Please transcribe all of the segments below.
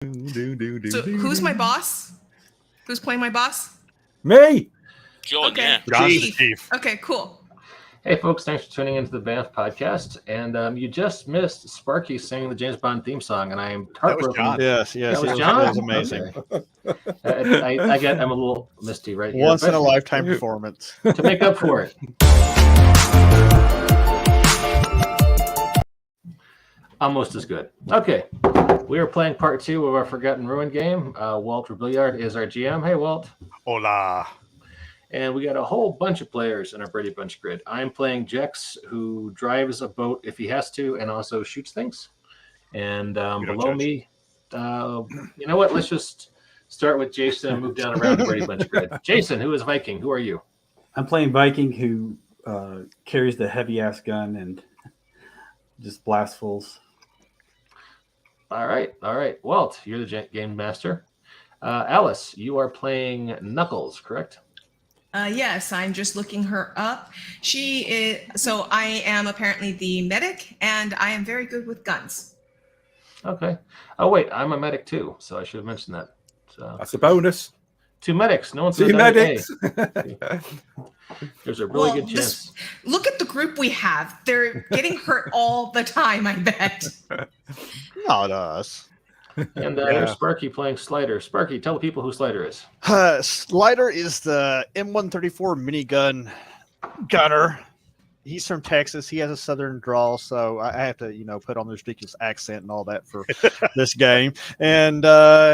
So who's my boss? Who's playing my boss? Me. John, Okay. yeah. John's the Chief. chief. Okay, cool. Hey, folks, thanks for tuning into the Banff podcast. And you just missed Sparky singing the James Bond theme song, and I am heartbroken. John. Yes, That was it John? was amazing. Okay. I'm a little misty right here. Once in but a lifetime performance. To make up for it. Almost as good. Okay. We are playing part 2 of our Forgotten Ruin game. Walt Robillars is our GM. Hey, Walt. Hola. And we got a whole bunch of players in our Brady Bunch grid. I'm playing Jex, who drives a boat if he has to and also shoots things. And below me, you know what? Let's just start with Jason and move down around the Brady Bunch grid. Jason, who is Viking? Who are you? I'm playing Viking, who carries the heavy-ass gun and just blasts fools. All right. Walt, you're the game master. Alice, you are playing Knuckles, correct? Yes, I'm just looking her up. She is. So I am apparently the medic, and I am very good with guns. Okay. Oh wait, I'm a medic too, so I should have mentioned that. So That's a bonus. 2 medics. No one's 2 gonna die. medics. There's a really good chance. Look at the group we have. They're getting hurt all the time, I bet. Not us. And there's Sparky playing Slider. Sparky, tell the people who Slider is. Slider is the M134 minigun gunner. He's from Texas. He has a southern drawl, so I have to, put on the ridiculous accent and all that for this game. And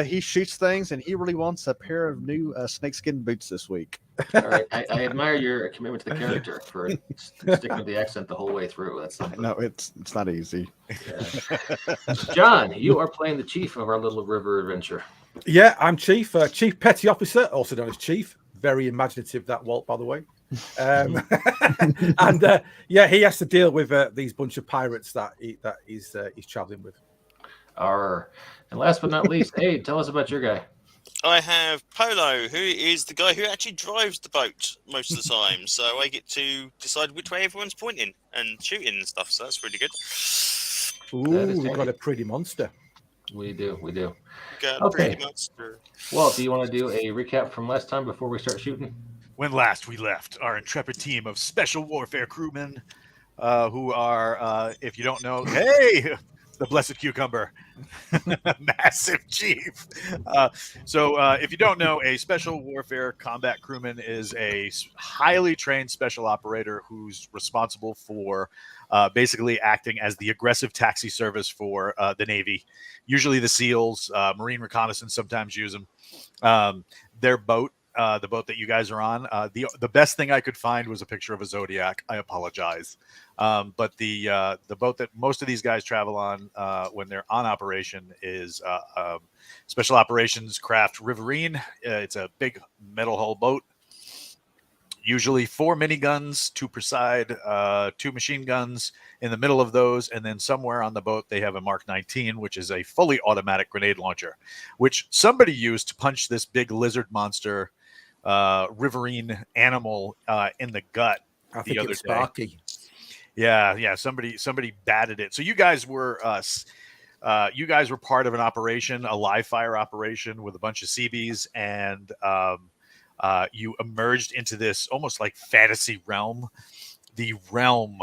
he shoots things, and he really wants a pair of new snakeskin boots this week. All right, I admire your commitment to the character for sticking with the accent the whole way through. That's something. No, it's not easy. Yeah. John, you are playing the chief of our little river adventure. Yeah, I'm Chief. Chief Petty Officer, also known as Chief. Very imaginative, that Walt, by the way. And he has to deal with these bunch of pirates that he's traveling with. And last but not least, Aid, tell us about your guy. I have Polo, who is the guy who actually drives the boat most of the time. So I get to decide which way everyone's pointing and shooting and stuff. So that's really good. Ooh, we've got a pretty monster. We do. Got Okay. pretty monster. Well, do you want to do a recap from last time before we start shooting? When last we left, our intrepid team of special warfare crewmen, who are, if you don't know, hey, the blessed cucumber, massive chief. So if you don't know, a special warfare combat crewman is a highly trained special operator who's responsible for basically acting as the aggressive taxi service for the Navy. Usually the SEALs, Marine Reconnaissance sometimes use them. Their boat, the boat that you guys are on, the best thing I could find was a picture of a Zodiac. I apologize. But the boat that most of these guys travel on when they're on operation is Special Operations Craft Riverine. It's a big metal hull boat. Usually 4 miniguns, 2 per side, 2 machine guns in the middle of those, and then somewhere on the boat they have a Mark 19, which is a fully automatic grenade launcher, which somebody used to punch this big lizard monster, riverine animal in the gut. I think it was Sparky. Yeah. Somebody batted it. So you guys were part of an operation, a live fire operation with a bunch of CBs, and you emerged into this almost like fantasy realm. The realm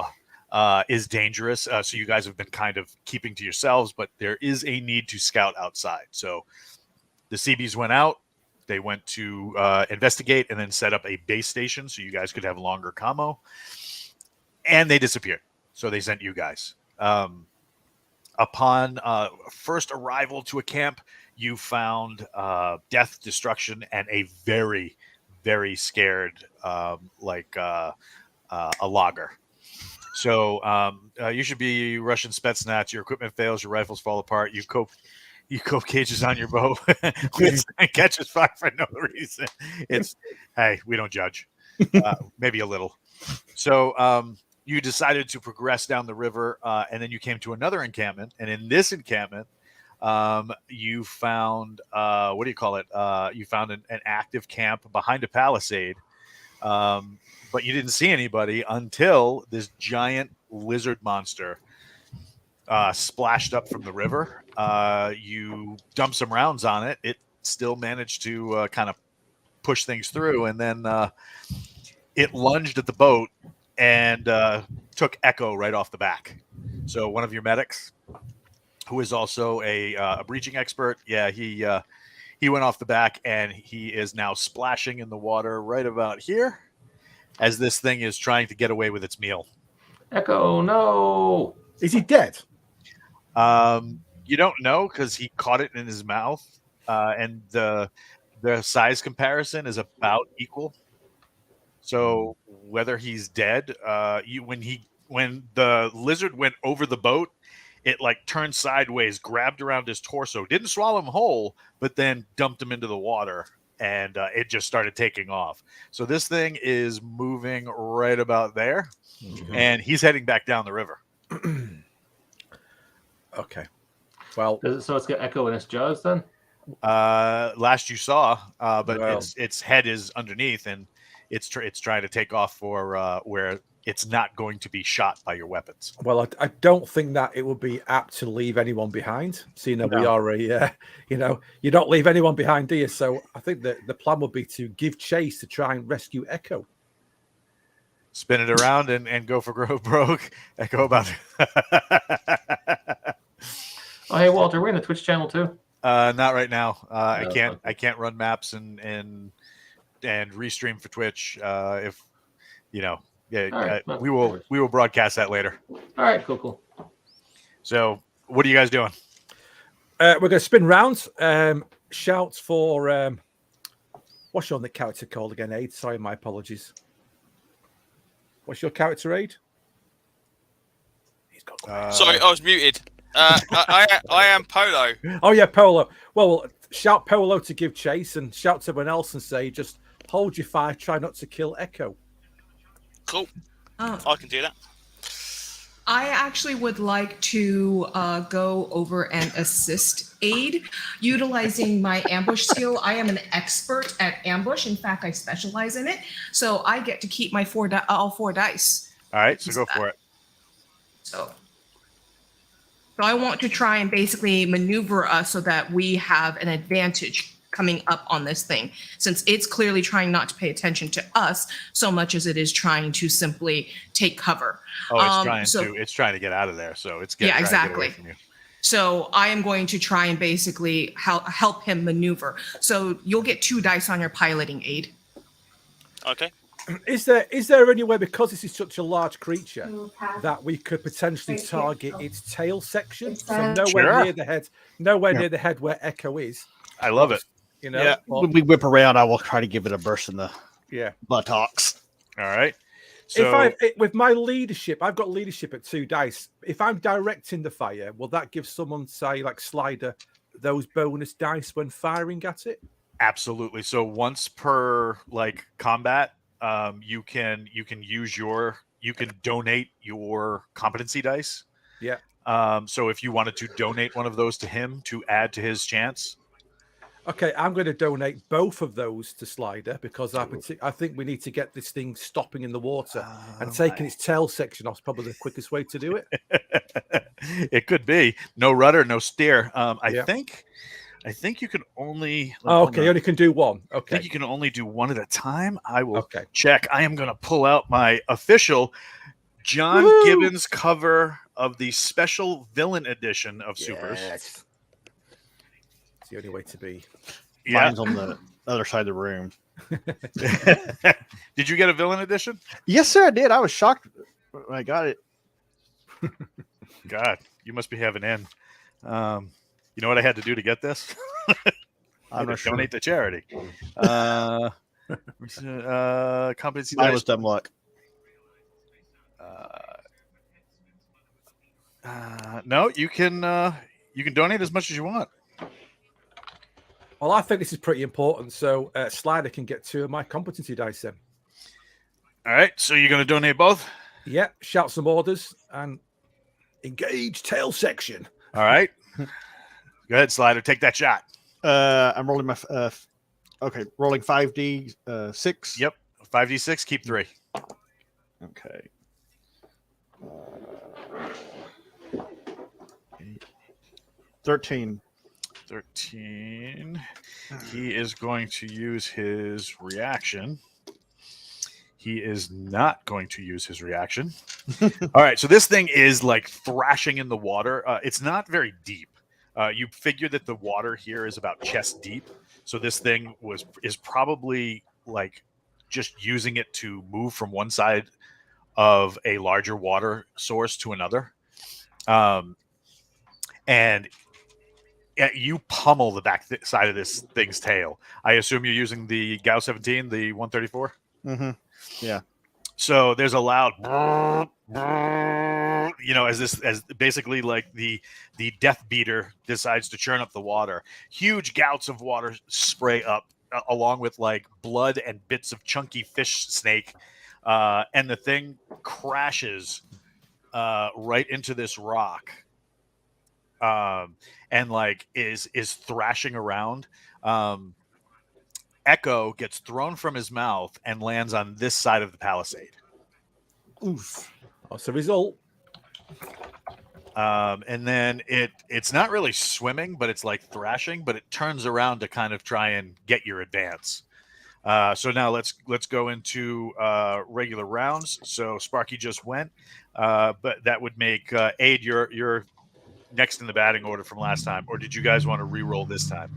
is dangerous, so you guys have been kind of keeping to yourselves, but there is a need to scout outside. So the CBs went out. They went to investigate and then set up a base station so you guys could have longer commo. And they disappeared. So they sent you guys. Upon first arrival to a camp, you found death, destruction, and a very, very scared, a logger. So you should be Russian Spetsnaz. Your equipment fails. Your rifles fall apart. You cope cages on your bow. Catches fire for no reason. Hey, we don't judge. Maybe a little. So you decided to progress down the river, and then you came to another encampment. And in this encampment, you found you found an active camp behind a palisade, but you didn't see anybody until this giant lizard monster splashed up from the river. You dump some rounds on it. It still managed to kind of push things through, and then it lunged at the boat and took Echo right off the back. So one of your medics, who is also a breaching expert, he went off the back, and he is now splashing in the water right about here as this thing is trying to get away with its meal. Echo, no. Is he dead? You don't know because he caught it in his mouth, and the size comparison is about equal. So whether he's dead, when the lizard went over the boat, it like turned sideways, grabbed around his torso, didn't swallow him whole, but then dumped him into the water, and it just started taking off. So this thing is moving right about there, and he's heading back down the river. Okay. Well, So it's got Echo in its jaws then? Last you saw, but Well. its head is underneath, and it's trying to take off for where it's not going to be shot by your weapons. well, I don't think that it would be apt to leave anyone behind. Seeing that we are you don't leave anyone behind, do you? So I think that the plan would be to give chase to try and rescue Echo. Spin it around and go for broke. Echo about Oh, hey, Walter, we're in the Twitch channel too. not right now. I okay. can't run maps and restream for Twitch. If you know, right, we will broadcast that later. All right, cool. So what are you guys doing? We're going to spin round. Shouts for what's your character called again, Aid? Sorry, my apologies. What's your character, Aid? He's got Sorry, I was muted. I am Polo. Oh yeah, Polo. Well, shout Polo to give chase, and shout to everyone else and say, just hold your fire, try not to kill Echo. Cool. Oh. I can do that. I actually would like to go over and assist Aid, utilizing my ambush skill. I am an expert at ambush. In fact, I specialize in it. So I get to keep my all four dice. All right, so go for it. So I want to try and basically maneuver us so that we have an advantage coming up on this thing, since it's clearly trying not to pay attention to us so much as it is trying to simply take cover. Oh, it's trying to get out of there, so it's trying to get away from you. So I am going to try and basically help him maneuver. So you'll get 2 dice on your piloting Aid. Okay. Is there any way, because this is such a large creature, that we could potentially target its tail section? So nowhere near the head, near the head where Echo is. I love it. You know, Yeah, when we whip around, I will try to give it a burst in the yeah. buttocks. All right. So If with my leadership, I've got leadership at 2 dice. If I'm directing the fire, will that give someone, say, like Slider, those bonus dice when firing at it? absolutely. So once per like combat, you can donate your competency dice. Yeah. So if you wanted to donate one of those to him to add to his chance. Okay, I'm going to donate both of those to Slider because I think we need to get this thing stopping in the water, and taking its tail section off is probably the quickest way to do it. It could be no rudder, no steer. I think you can only. Oh, okay, you only can do one. Okay, I think you can only do one at a time. I will check. I am going to pull out my official John Gibbons cover of the special villain edition of Supers. It's the only way to be. Yeah. Mine's on the other side of the room. Did you get a villain edition? Yes, sir, I did. I was shocked when I got it. God, you must be having in. You know what I had to do to get this? I'm not sure. Donate to charity. Competency Mine dice. was dumb luck. No, you can donate as much as you want. Well, I think this is pretty important, so Slider can get 2 of my competency dice in. All right, so you're going to donate both? Yeah, shout some orders and engage tail section. All right. Go ahead, Slider. Take that shot. I'm rolling my rolling 5d 6. Yep. 5d6, keep 3. Okay. 13. 13. He is going to use his reaction. He is not going to use his reaction. All right, so this thing is like thrashing in the water. It's not very deep. You figure that the water here is about chest deep. So this thing is probably like just using it to move from one side of a larger water source to another. And you pummel the back side of this thing's tail. I assume you're using the GAU 17, the 134? Mm-hmm. Yeah. So there's a loud, as basically like the death beater decides to churn up the water. Huge gouts of water spray up, along with like blood and bits of chunky fish snake, and the thing crashes right into this rock, and like is thrashing around. Echo gets thrown from his mouth and lands on this side of the palisade. Oof. What's the result? And then it's not really swimming, but it's like thrashing, but it turns around to kind of try and get your advance. So now let's go into regular rounds. So Sparky just went, but that would make Aid you're next in the batting order from last time, or did you guys want to re-roll this time?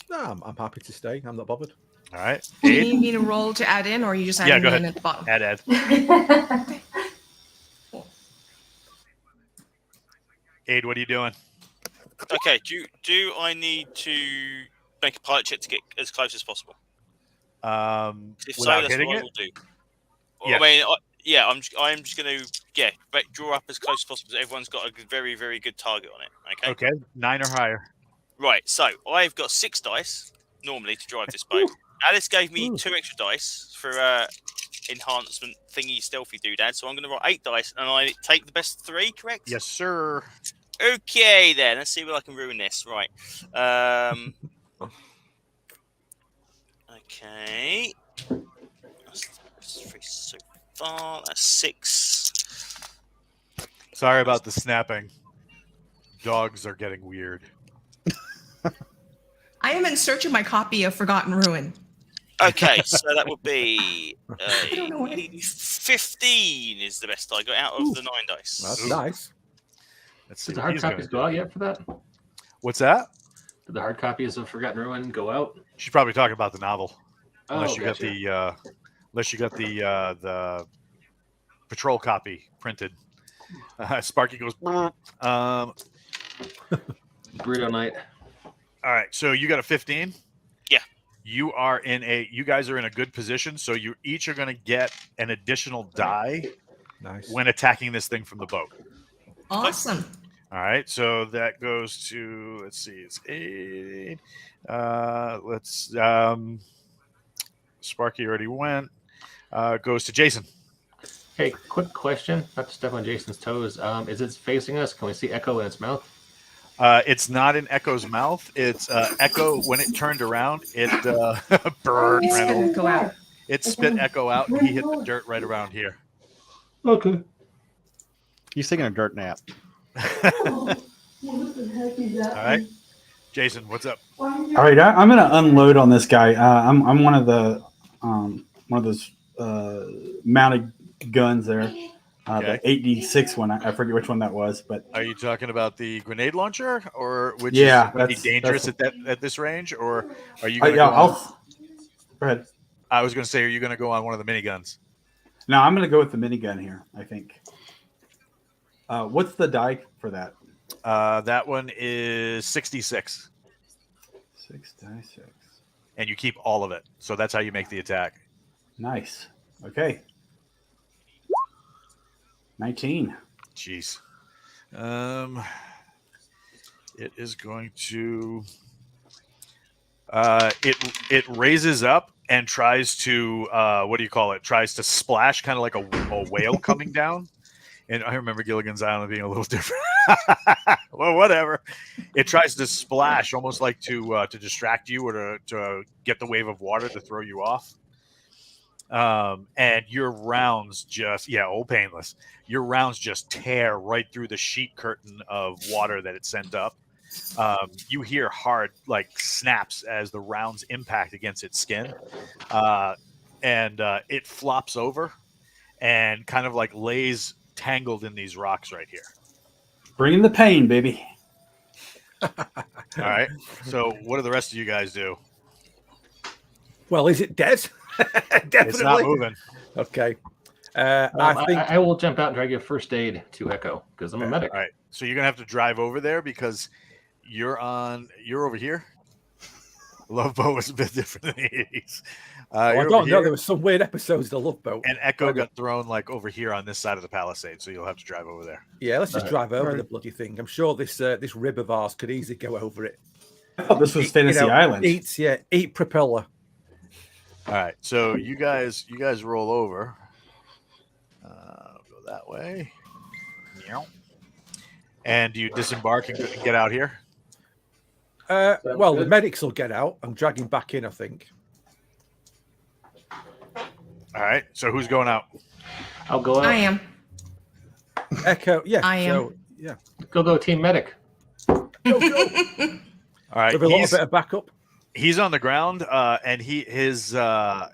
No, I'm happy to stay. I'm not bothered. All right. Do you Aid? need me to roll to add in, or are you just Yeah, adding go in ahead. at the bottom? Add. Aid, what are you doing? Okay, do I need to make a pilot check to get as close as possible? If so, Without that's hitting what I it? will do. Yes. I am just going to draw up as close as possible. So everyone's got a very, very good target on it. Okay. Okay, 9 or higher. Right. So I've got 6 dice normally to drive this boat. Alice gave me 2 extra dice for enhancement thingy stealthy doodad. So I'm going to roll 8 dice, and I take the best 3. Correct? Yes, sir. Okay, then let's see if I can ruin this. Right. Okay. That's 3 so far. That's 6. Sorry about the snapping. Dogs are getting weird. I am in search of my copy of Forgotten Ruin. Okay, so that would be don't know what it 15 is the best I got out of the 9 dice. That's nice. Let's see Did the what hard he's copies gonna go do. out yet for that? What's that? Did the hard copies of Forgotten Ruin go out? She's probably talking about the novel. Oh, Unless you gotcha. got the patrol copy printed. Sparky goes. Burrito night. All right, so you got a 15. Yeah. You guys are in a good position, so you each are going to get an additional die Nice. when attacking this thing from the boat. Awesome. All right, so that goes to, let's see, it's 8. Sparky already went. Goes to Jason. Hey, quick question. Not to step on Jason's toes. Is it facing us? Can we see Echo in its mouth? It's not in Echo's mouth. It's Echo. When it turned around, it burned. Go out. It spit Echo out, and he hit the dirt right around here. Okay. He's taking a dirt nap. All right, Jason, what's up? All right, I'm going to unload on this guy. I'm one of those mounted guns there. Okay. The 8D6 one. I forget which one that was, but Are you talking about the grenade launcher, or which Yeah, would be that's- dangerous that's- at this range, or are you? Gonna yeah, go on- go ahead. I was going to say, are you going to go on one of the miniguns? No, I'm going to go with the minigun here, I think. What's the die for that? That one is 66, 6 die 6. and you keep all of it. So that's how you make the attack. Nice. Okay. 19. Jeez. It is going to. It raises up and tries to what do you call it? Tries to splash, kind of like a whale coming down. And I remember Gilligan's Island being a little different. Well, whatever. It tries to splash, almost like to distract you or to get the wave of water to throw you off. And your rounds just old painless. Your rounds just tear right through the sheet curtain of water that it sent up. You hear hard like snaps as the rounds impact against its skin, and it flops over and kind of like lays tangled in these rocks right here. Bring the pain, baby. All right. So what do the rest of you guys do? Well, is it dead? Definitely. It's not moving. Okay. I think I will jump out and try to give first aid to Echo because I'm a medic. All right. So you're gonna have to drive over there because you're over here. Love Boat was a bit different than the 80s. I don't know. There were some weird episodes of the Love Boat. And Echo got thrown like over here on this side of the palisade, so you'll have to drive over there. Yeah, let's just drive over the bloody thing. I'm sure this rib of ours could easily go over it. I thought this was Fantasy Island. Eat propeller. All right, so you guys roll over. Go that way. And do you disembark and get out here? Well, the medics will get out. I'm dragging back in, I think. All right, so who's going out? I'll go out. I am. Echo, yeah. I am. So, yeah. Go, team medic. All right, With a little bit of backup. He's on the ground, and he's got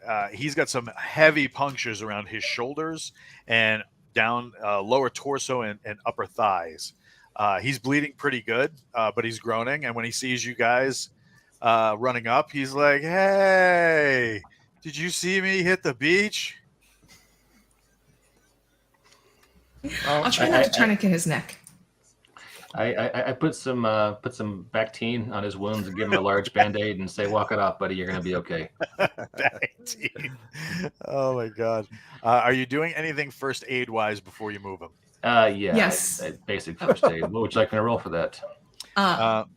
some heavy punctures around his shoulders and down lower torso and upper thighs. He's bleeding pretty good, but he's groaning. And when he sees you guys running up, he's like, "Hey, did you see me hit the beach?" I'll try not to tourniquet his neck. I put some Bactine on his wounds and give him a large Band-Aid and say, "Walk it off, buddy. You're gonna be okay." Bactine. Oh my God! Are you doing anything first aid wise before you move him? Yeah. Yes. Basic first aid. What would you like me to roll for that? Let's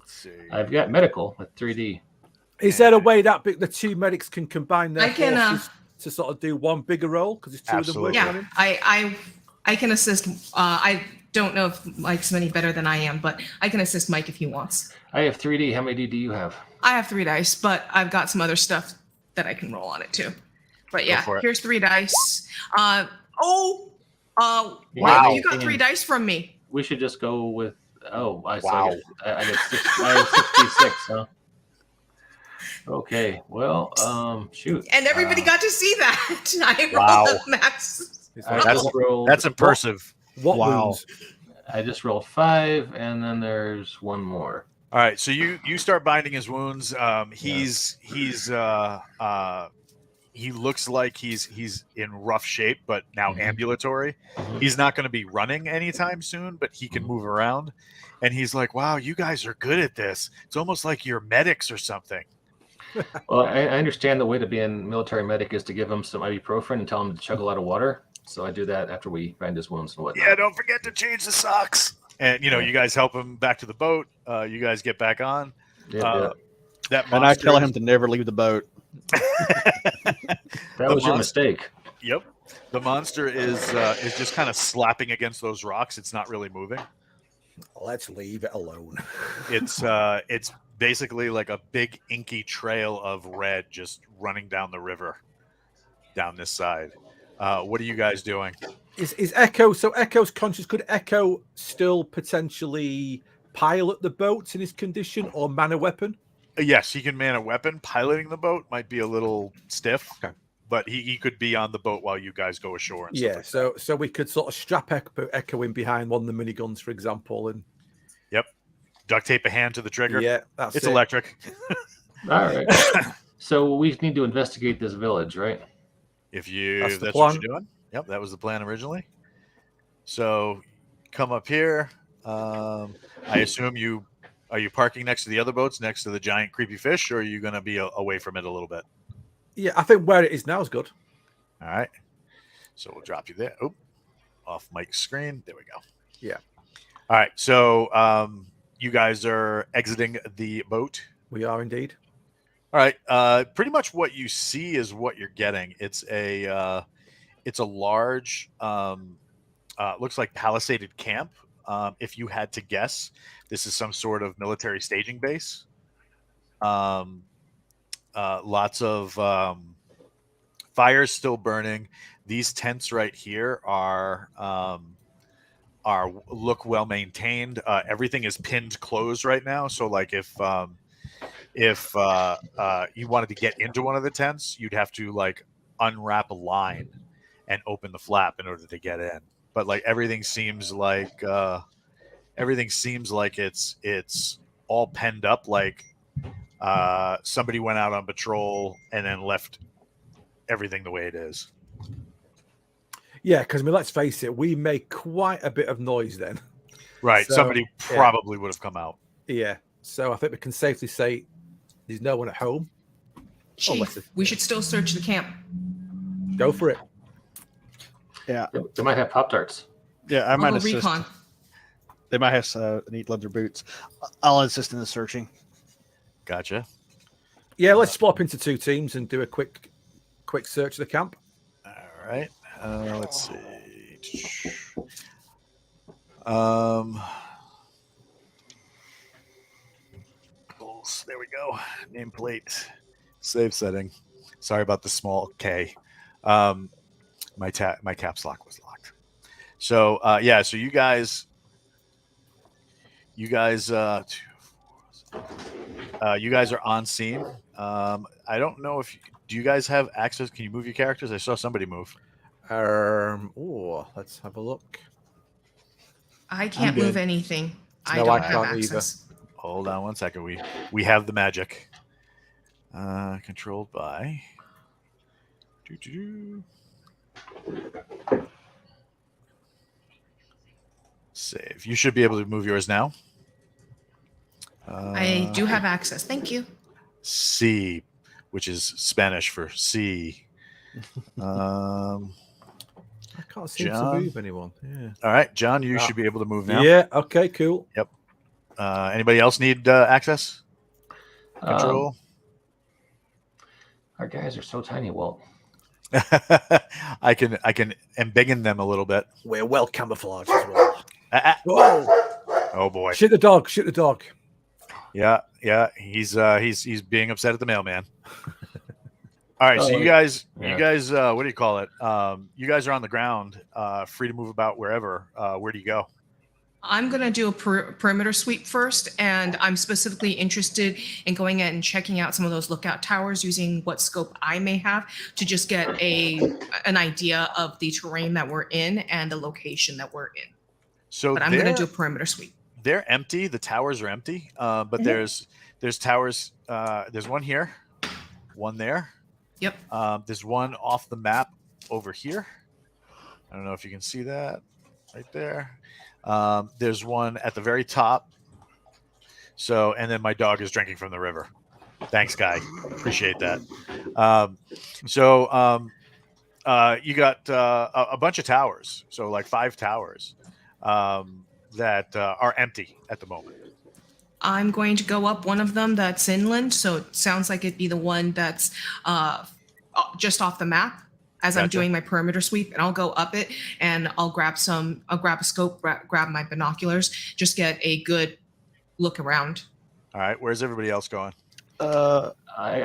see. I've got medical with 3D. Is there a way that the two medics can combine their I can, forces to sort of do one bigger role? Because it's two Absolutely. of them working Yeah, on him? I can assist. I don't know if Mike's any better than I am, but I can assist Mike if he wants. I have 3D. How many D do you have? I have 3 dice, but I've got some other stuff that I can roll on it too. But yeah, for it. here's 3 dice. Wow, Wow. you got 3 dice from me. We should just go with. Oh, I Wow. I get 6. I have 66. Huh? Okay. Well, shoot. And everybody got to see that. I Wow. rolled a max. That's impressive. What Wow. wounds? I just rolled 5, and then there's one more. All right, so you start binding his wounds. He looks like he's in rough shape, but now ambulatory. He's not going to be running anytime soon, but he can move around. And he's like, "Wow, you guys are good at this. It's almost like you're medics or something." Well, I understand the way to be a military medic is to give him some ibuprofen and tell him to chug a lot of water. So I do that after we bind his wounds and whatnot. Yeah, don't forget to change the socks. And you guys help him back to the boat. You guys get back on. Yeah. That And I tell him to never leave the boat. That was your mistake. Yep. The monster is just kind of slapping against those rocks. It's not really moving. Let's leave it alone. It's basically like a big inky trail of red just running down the river, down this side. What are you guys doing? Is Echo, so Echo's conscious, could Echo still potentially pilot the boats in his condition or man a weapon? Yes, he can man a weapon. Piloting the boat might be a little stiff, but he could be on the boat while you guys go ashore. And Yeah, stuff like so we could sort of strap Echo in behind one of the miniguns, for example, and duct tape a hand to the trigger. yeah, that's It's it. electric. All right. So we need to investigate this village, right? If That's the that's plan. what you're doing. Yep, that was the plan originally. So come up here. I assume are you parking next to the other boats, next to the giant creepy fish, or are you going to be away from it a little bit? Yeah, I think where it is now is good. All right. So we'll drop you there. Oh, off Mike's screen. There we go. Yeah. All right. So you guys are exiting the boat. We are indeed. All right. Pretty much what you see is what you're getting. It's a large, looks like palisaded camp. If you had to guess, this is some sort of military staging base. Lots of fire's still burning. These tents right here are look well maintained. Everything is pinned closed right now. So like if you wanted to get into one of the tents, you'd have to like unwrap a line and open the flap in order to get in. But like everything seems like it's all penned up. Like somebody went out on patrol and then left everything the way it is. Yeah, because I mean, let's face it, we made quite a bit of noise then. Right. So, Somebody probably would have come out. Yeah. So I think we can safely say there's no one at home. Chief, we should still search the camp. Go for it. Yeah. They might have Pop-Tarts. Yeah, I I'll might go assist. recon. They might have neat leather boots. I'll assist in the searching. Gotcha. Yeah, let's split up into 2 teams and do a quick search of the camp. All right. Let's see. There we go. Nameplate. Save setting. Sorry about the small K. My caps lock was locked. So so you guys are on scene. I don't know if do you guys have access? Can you move your characters? I saw somebody move. Let's have a look. I can't move anything. I No, don't I have can't access. Hold on one second. We have the magic. Controlled by. Save. You should be able to move yours now. I do have access. Thank you. C, which is Spanish for C. I can't seem John? to move anyone. Yeah. All right, John, you should be able to move now. Yeah. Okay. Cool. Yep. Anybody else need access? Control. Our guys are so tiny, Walt. I can embiggen them a little bit. We're well camouflaged as well. Whoa! Oh boy! Shoot the dog! Shoot the dog! Yeah. He's being upset at the mailman. All right, so you guys, what do you call it? You guys are on the ground, free to move about wherever. Where do you go? I'm going to do a perimeter sweep first, and I'm specifically interested in going in and checking out some of those lookout towers using what scope I may have to just get an idea of the terrain that we're in and the location that we're in. So but I'm going to do a perimeter sweep. They're empty. The towers are empty, but there's towers. There's one here, one there. Yep. There's one off the map over here. I don't know if you can see that right there. There's one at the very top. So, and then my dog is drinking from the river. Thanks, guy. Appreciate that. You got a bunch of towers. So like 5 towers that are empty at the moment. I'm going to go up one of them that's inland. So it sounds like it'd be the one that's just off the map. As I'm doing my perimeter sweep, and I'll go up it and I'll grab a scope, grab my binoculars, just get a good look around. All right. Where's everybody else going? I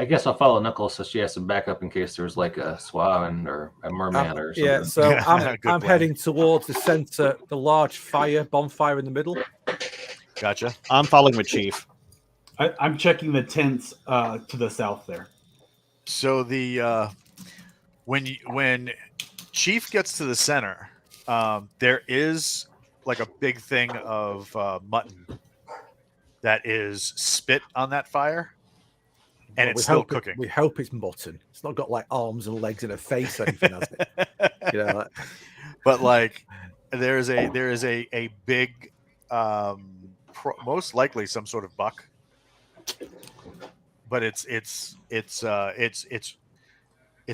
guess I'll follow Nicholas so she has some backup in case there's like a swan or a merman or something. Yeah, so I'm heading towards the center, the large bonfire in the middle. Gotcha. I'm following with Chief. I'm checking the tents to the south there. So the when Chief gets to the center, there is like a big thing of mutton that is spit on that fire, and it's still cooking. We hope it's mutton. It's not got like arms and legs and a face or anything, has it? You know, but like there is a big, most likely some sort of buck, but it's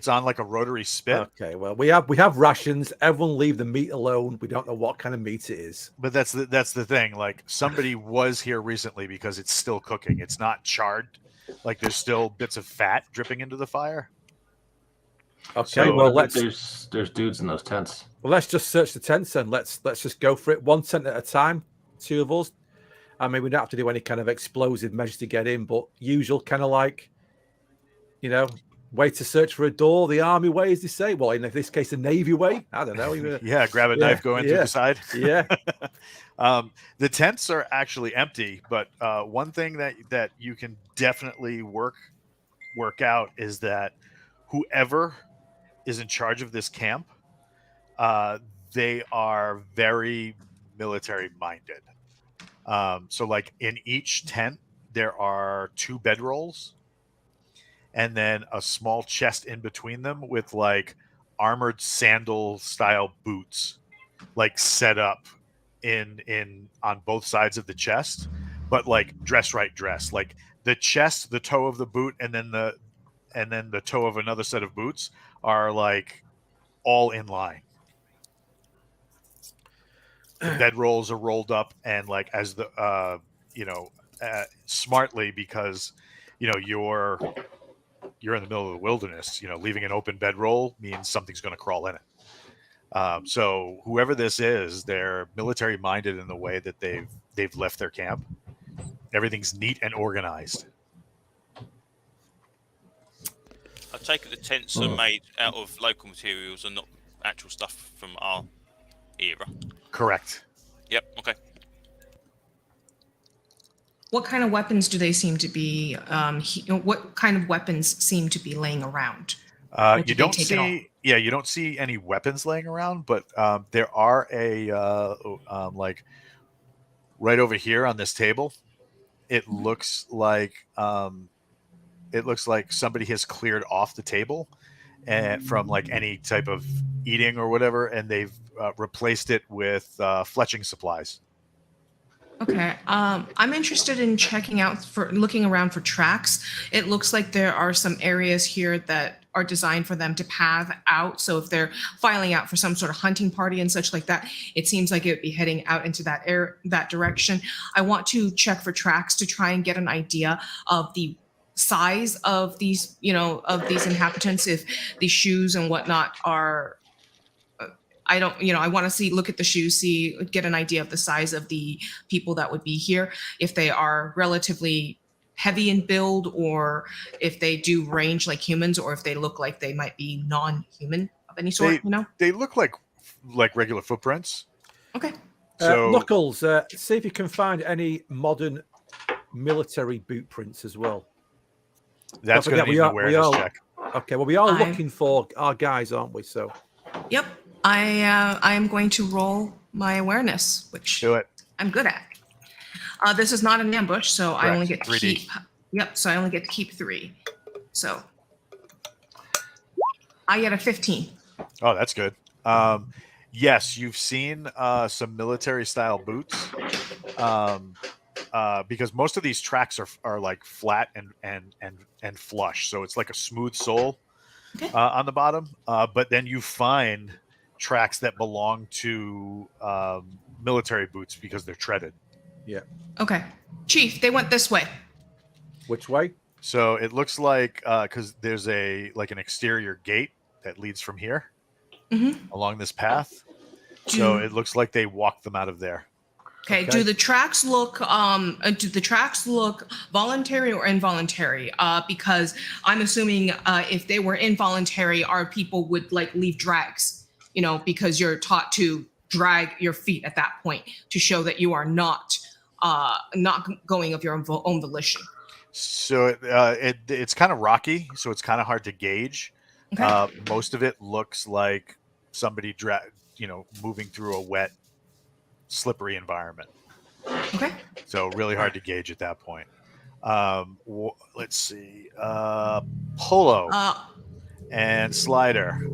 on like a rotary spit. Okay, well we have rations. Everyone leave the meat alone. We don't know what kind of meat it is. But that's the thing. Like somebody was here recently because it's still cooking. It's not charred. Like there's still bits of fat dripping into the fire. Okay, So well there's dudes in those tents. Well, let's just search the tents and let's just go for it. 1 tent at a time. 2 of us. I mean, we don't have to do any kind of explosive measures to get in, but usual kind of like, way to search for a door the army way, as they say. Well, in this case, the navy way. I don't know. Yeah, grab a knife, go in through the side. Yeah. The tents are actually empty, but one thing that you can definitely work out is that whoever is in charge of this camp, they are very military minded. So like in each tent, there are 2 bedrolls and then a small chest in between them with like armored sandal style boots, like set up in on both sides of the chest, but like dress, like the chest, the toe of the boot, and then the toe of another set of boots are like all in line. The bedrolls are rolled up and like as the smartly, because you're in the middle of the wilderness. Leaving an open bedroll means something's going to crawl in it. So whoever this is, they're military minded in the way that they've left their camp. Everything's neat and organized. I take it the tents are made out of local materials and not actual stuff from our era. Correct. Yep. Okay. What kind of weapons do they seem to be? What kind of weapons seem to be laying around? You don't see any weapons laying around, but there are like right over here on this table. It looks like somebody has cleared off the table and from like any type of eating or whatever, and they've replaced it with fletching supplies. Okay. I'm interested in looking around for tracks. It looks like there are some areas here that are designed for them to path out. So if they're filing out for some sort of hunting party and such like that, it seems like it would be heading out into that direction. I want to check for tracks to try and get an idea of the size of these, of these inhabitants, if the shoes and whatnot are I want to look at the shoes, get an idea of the size of the people that would be here, if they are relatively heavy in build, or if they do range like humans, or if they look like they might be non-human of any sort. They look like regular footprints. Okay. So Knuckles, see if you can find any modern military boot prints as well. That's going to need an awareness check. Okay. Well, we are looking for our guys, aren't we? So. Yep. I am going to roll my awareness, which do it. I'm good at. This is not an ambush, so correct. I only get to 3D. keep. Yep. So I only get to keep 3. So I get a 15. Oh, that's good. Yes, you've seen some military style boots, because most of these tracks are like flat and flush, so it's like a smooth sole on the bottom. But then you find tracks that belong to military boots because they're treaded. Yeah. Okay. Chief, they went this way. Which way? So it looks like because there's an exterior gate that leads from here along this path. So it looks like they walked them out of there. Okay. Do the tracks look voluntary or involuntary? Because I'm assuming if they were involuntary, our people would leave drags, because you're taught to drag your feet at that point to show that you are not going of your own volition. So it's kind of rocky, so it's kind of hard to gauge. Okay. Most of it looks like somebody moving through a wet, slippery environment. Okay. So really hard to gauge at that point. Let's see. Polo and Slider.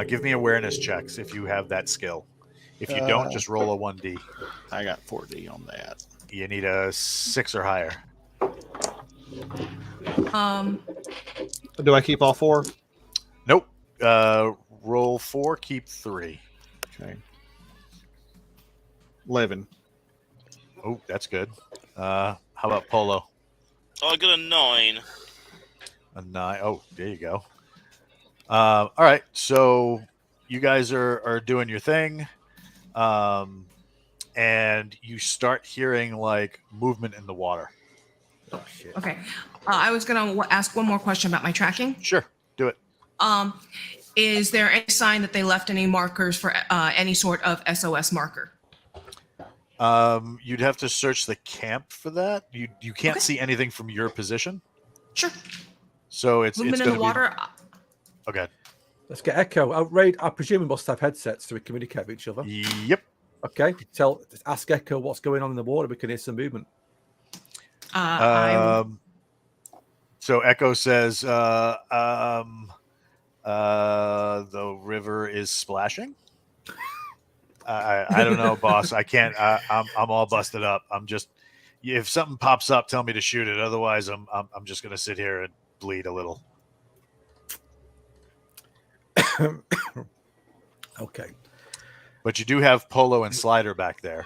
Give me awareness checks if you have that skill. If you don't, just roll a 1D. I got 4D on that. You need a 6 or higher. Do I keep all 4? Nope. Roll 4, keep 3. Okay. 11. Oh, that's good. How about Polo? I got a 9. A 9. Oh, there you go. All right. So you guys are doing your thing. And you start hearing movement in the water. Oh, shit. Okay. I was going to ask one more question about my tracking. Sure. Do it. Is there any sign that they left any markers for any sort of SOS marker? You'd have to search the camp for that. You can't Okay. see anything from your position, Sure. so it's Movement going in to the water. Okay. Let's get Echo. I presume we must have headsets so we communicate with each other. Yep. Okay. Ask Echo what's going on in the water. We can hear some movement. So Echo says, the river is splashing. I don't know, boss. I can't. I'm all busted up. I'm just. If something pops up, tell me to shoot it. Otherwise, I'm just going to sit here and bleed a little. Okay. But you do have Polo and Slider back there.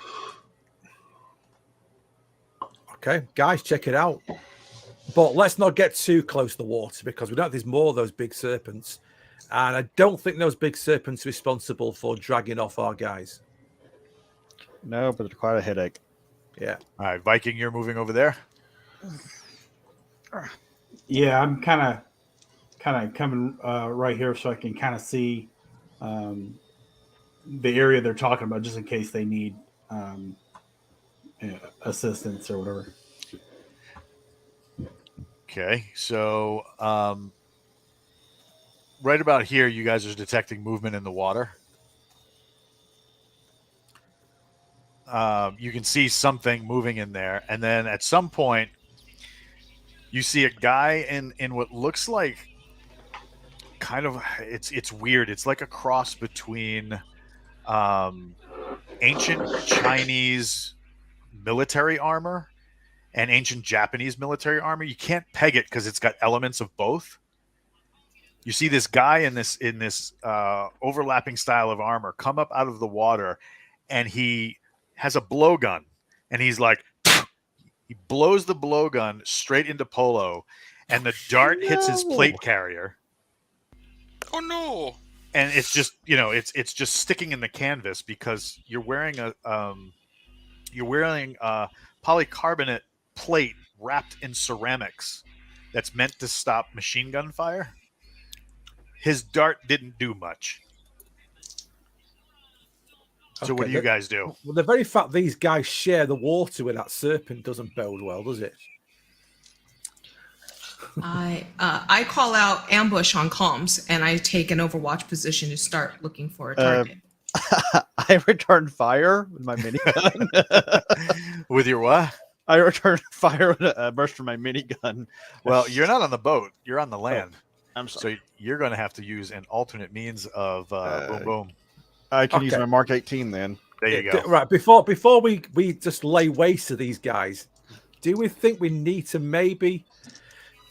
Okay, guys, check it out. But let's not get too close to the water because we know there's more of those big serpents. And I don't think those big serpents are responsible for dragging off our guys. No, but it's quite a headache. Yeah. All right, Viking, you're moving over there. Yeah, I'm kind of coming right here so I can kind of see the area they're talking about, just in case they need assistance or whatever. Okay, so right about here, you guys are detecting movement in the water. You can see something moving in there, and then at some point, you see a guy in what looks like kind of it's weird. It's like a cross between ancient Chinese military armor and ancient Japanese military armor. You can't peg it because it's got elements of both. You see this guy in this overlapping style of armor come up out of the water, and he has a blowgun, and he's like, he blows the blowgun straight into Polo, and the dart hits his plate carrier. Oh no! And it's just it's just sticking in the canvas because you're wearing a polycarbonate plate wrapped in ceramics that's meant to stop machine gun fire. His dart didn't do much. So what do you guys do? Well, the very fact these guys share the water with that serpent doesn't bode well, does it? I call out ambush on comms, and I take an overwatch position to start looking for a target. I return fire with my minigun. With your what? I return fire with a burst from my minigun. Well, you're not on the boat. You're on the land. I'm sorry. So you're going to have to use an alternate means of boom boom. I can use my Mark 18 then. There you go. Right, before we just lay waste to these guys, do we think we need to maybe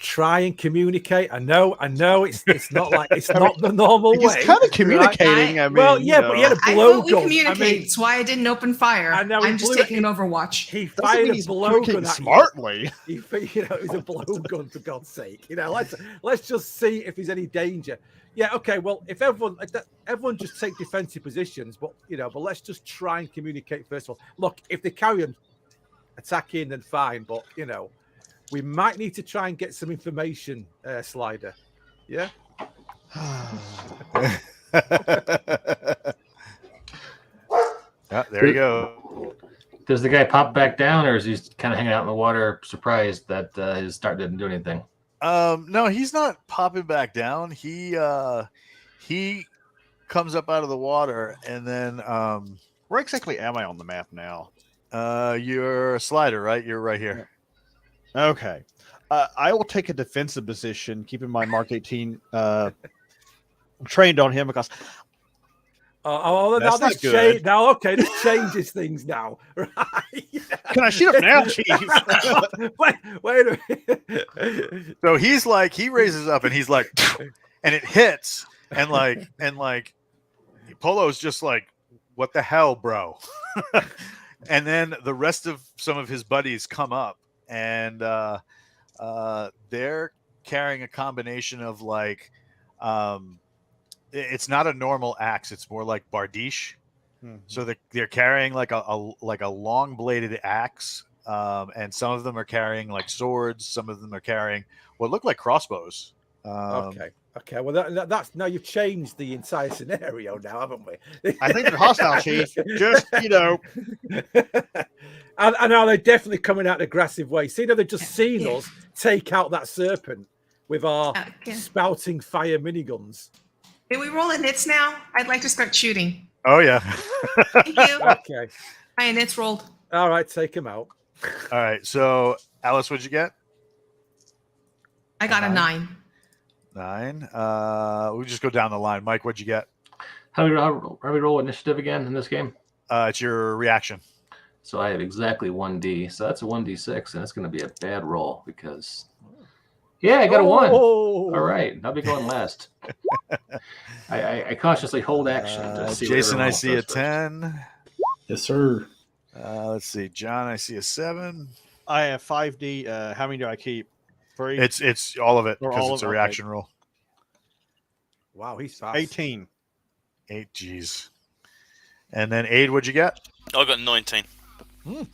try and communicate? I know it's not like it's not the normal way. He's kind of communicating. Right? I mean, well, yeah, but he had a I blowgun. fully communicate. I mean, That's why I didn't open fire. I know, I'm just taking an overwatch. He fired a blowgun at smartly. you. It was a blowgun, for God's sake. Let's just see if there's any danger. Yeah, okay. Well, if everyone just take defensive positions, but let's just try and communicate first of all. Look, if they carry on attacking, then fine. But we might need to try and get some information, Slider. Yeah. There you go. Does the guy pop back down, or is he kind of hanging out in the water, surprised that his start didn't do anything? No, he's not popping back down. He comes up out of the water, and then Where exactly am I on the map now? you're a Slider, right? You're right here. Okay. I will take a defensive position, keeping my Mark 18 trained on him because That's not not good. Now, okay, this changes things now, right? can I shoot him now, Chief? Wait a minute. So he raises up and he's like, and it hits, and Polo's just like, what the hell, bro? And then the rest of some of his buddies come up, and they're carrying a combination of it's not a normal axe; it's more like bardiche. Mm-hmm. So they're carrying like a long bladed axe, and some of them are carrying like swords. Some of them are carrying what look like crossbows. Okay. Well, that's now you've changed the entire scenario now, haven't we? I think they're hostile, Chief. Just, and are they definitely coming out in an aggressive way? See, they've just seen us take out that serpent with our spouting fire miniguns. Can we roll a nits now? I'd like to start shooting. Oh yeah. Thank you. Okay. My nits rolled. All right, take him out. All right. So Alice, what'd you get? I got a 9. 9. We'll just go down the line. Mike, what'd you get? How do we roll initiative again in this game? It's your reaction. So I have exactly 1d. So that's a 1d6, and it's going to be a bad roll because, I got a 1. All right, I'll be going last. I cautiously hold action to see. Jason, I see a 10. Yes, sir. Let's see, John, I see a 7. I have 5D. How many do I keep? 3? It's all of it Or because all it's of a it? reaction roll. Wow, he's fast. 18. 8 G's. And then Aid, what'd you get? I got 19. All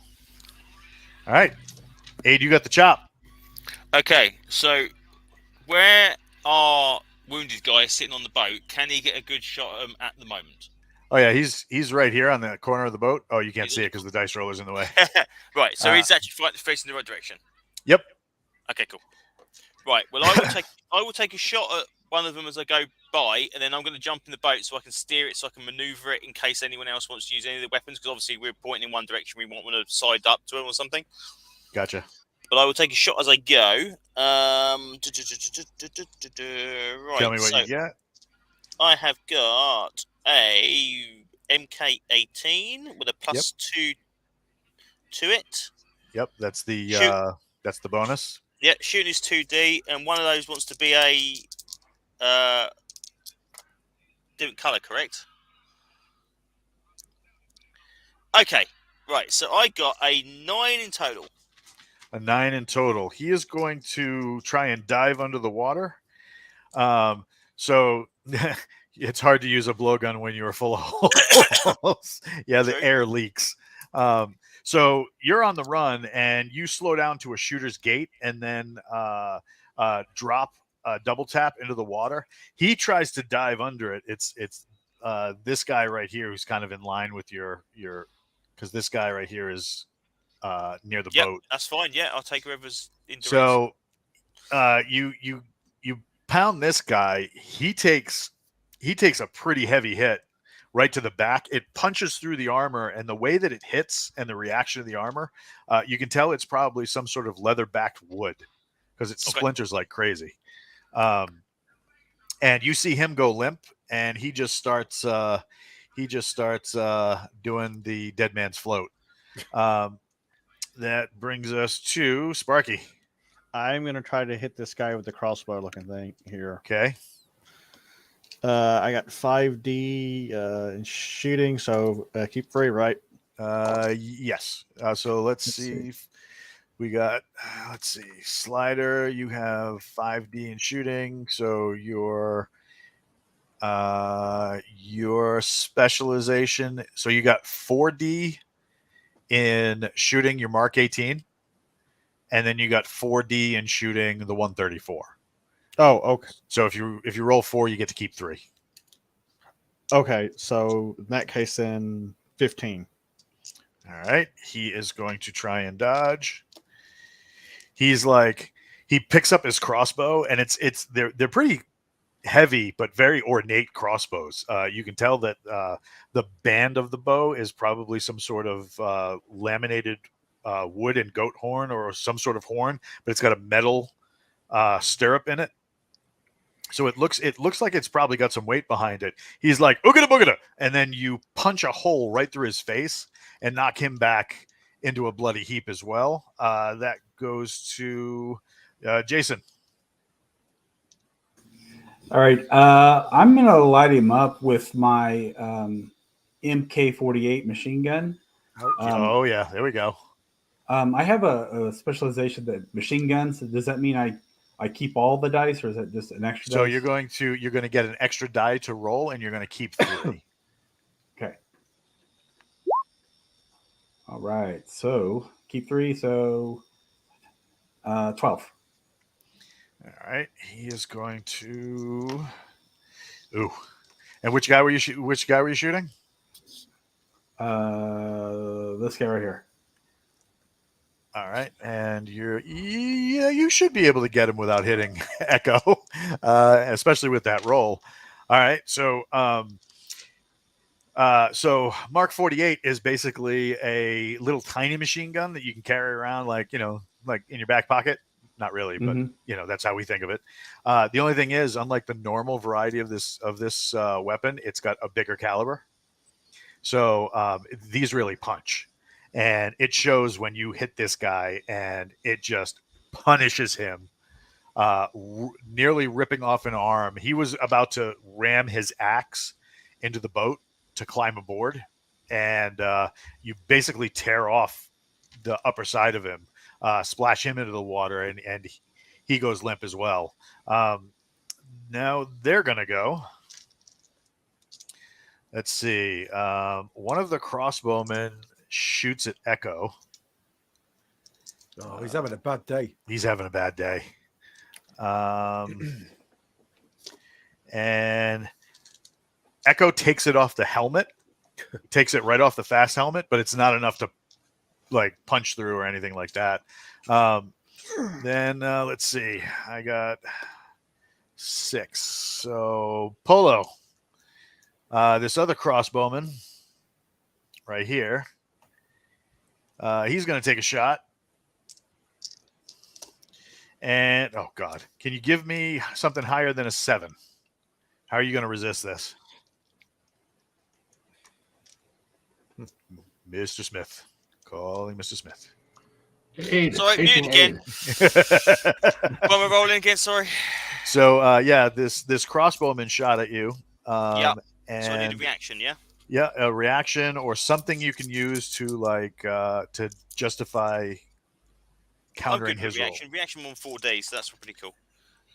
right, Aid, you got the chop. Okay, so where are wounded guys sitting on the boat? Can he get a good shot at them at the moment? Oh yeah, he's right here on the corner of the boat. Oh, you can't see it because the dice roller's in the way. Right, so he's actually facing the right direction. Yep. Okay, cool. Right, well, I will take a shot at one of them as I go by, and then I'm going to jump in the boat so I can steer it, so I can maneuver it in case anyone else wants to use any of the weapons. Because obviously we're pointing in one direction, we want one to side up to him or something. Gotcha. But I will take a shot as I go. Right, Tell me what you get. I have got a MK18 with a +2 to it. Yep, that's the bonus. Yeah, shooting is 2D, and one of those wants to be a different color, correct? Okay, right. So I got a 9 in total. A 9 in total. He is going to try and dive under the water. So it's hard to use a blowgun when you are full of holes. Yeah, the air leaks. So you're on the run and you slow down to a shooter's gait and then drop double tap into the water. He tries to dive under it. It's this guy right here who's kind of in line with your because this guy right here is near the boat. That's fine. Yeah, I'll take whoever's in. So you pound this guy. He takes a pretty heavy hit right to the back. It punches through the armor, and the way that it hits and the reaction of the armor, you can tell it's probably some sort of leather-backed wood because it splinters like crazy. And you see him go limp, and he just starts doing the dead man's float. That brings us to Sparky. I'm going to try to hit this guy with the crossbow looking thing here. Okay. I got 5D in shooting, so keep 3, right? Yes. So let's see. We got, Slider, you have 5D in shooting. So your specialization. So you got 4D in shooting your Mark 18. And then you got 4D in shooting the 134. Oh, okay. So if you roll 4, you get to keep 3. Okay, so in that case, then 15. All right. He is going to try and dodge. He picks up his crossbow, and they're pretty heavy but very ornate crossbows. You can tell that the band of the bow is probably some sort of laminated wood and goat horn or some sort of horn, but it's got a metal stirrup in it. So it looks like it's probably got some weight behind it. He's like, oogada boogada, and then you punch a hole right through his face and knock him back into a bloody heap as well. That goes to Jason. All right. I'm going to light him up with my MK48 machine gun. Oh, yeah. There we go. I have a specialization that machine guns. Does that mean I keep all the dice, or is that just an extra So dice? you're going to get an extra die to roll, and you're going to keep 3. Okay. All right. So keep 3. So 12. All right, he is going to. Ooh, and which guy were you shooting? This guy right here. All right, and you should be able to get him without hitting Echo, especially with that roll. All right, so Mark 48 is basically a little tiny machine gun that you can carry around, like in your back pocket. Not really, but that's how we think of it. The only thing is, unlike the normal variety of this weapon, it's got a bigger caliber. So these really punch, and it shows when you hit this guy, and it just punishes him, nearly ripping off an arm. He was about to ram his axe into the boat to climb aboard, and you basically tear off the upper side of him. Splash him into the water, and he goes limp as well. Now they're going to go. Let's see. One of the crossbowmen shoots at Echo. Oh, he's having a bad day. He's having a bad day. And Echo takes it off the helmet, takes it right off the fast helmet, but it's not enough to punch through or anything like that. Then let's see. I got 6. So Polo, this other crossbowman right here, he's going to take a shot. And oh God, can you give me something higher than a 7? How are you going to resist this, Mr. Smith? Calling Mr. Smith. Sorry, muted again. When we're rolling again, sorry. So, this crossbowman shot at you. And so I need a reaction, yeah? Yeah, a reaction or something you can use to to justify countering his reaction. Reaction on 4 days, so that's pretty cool.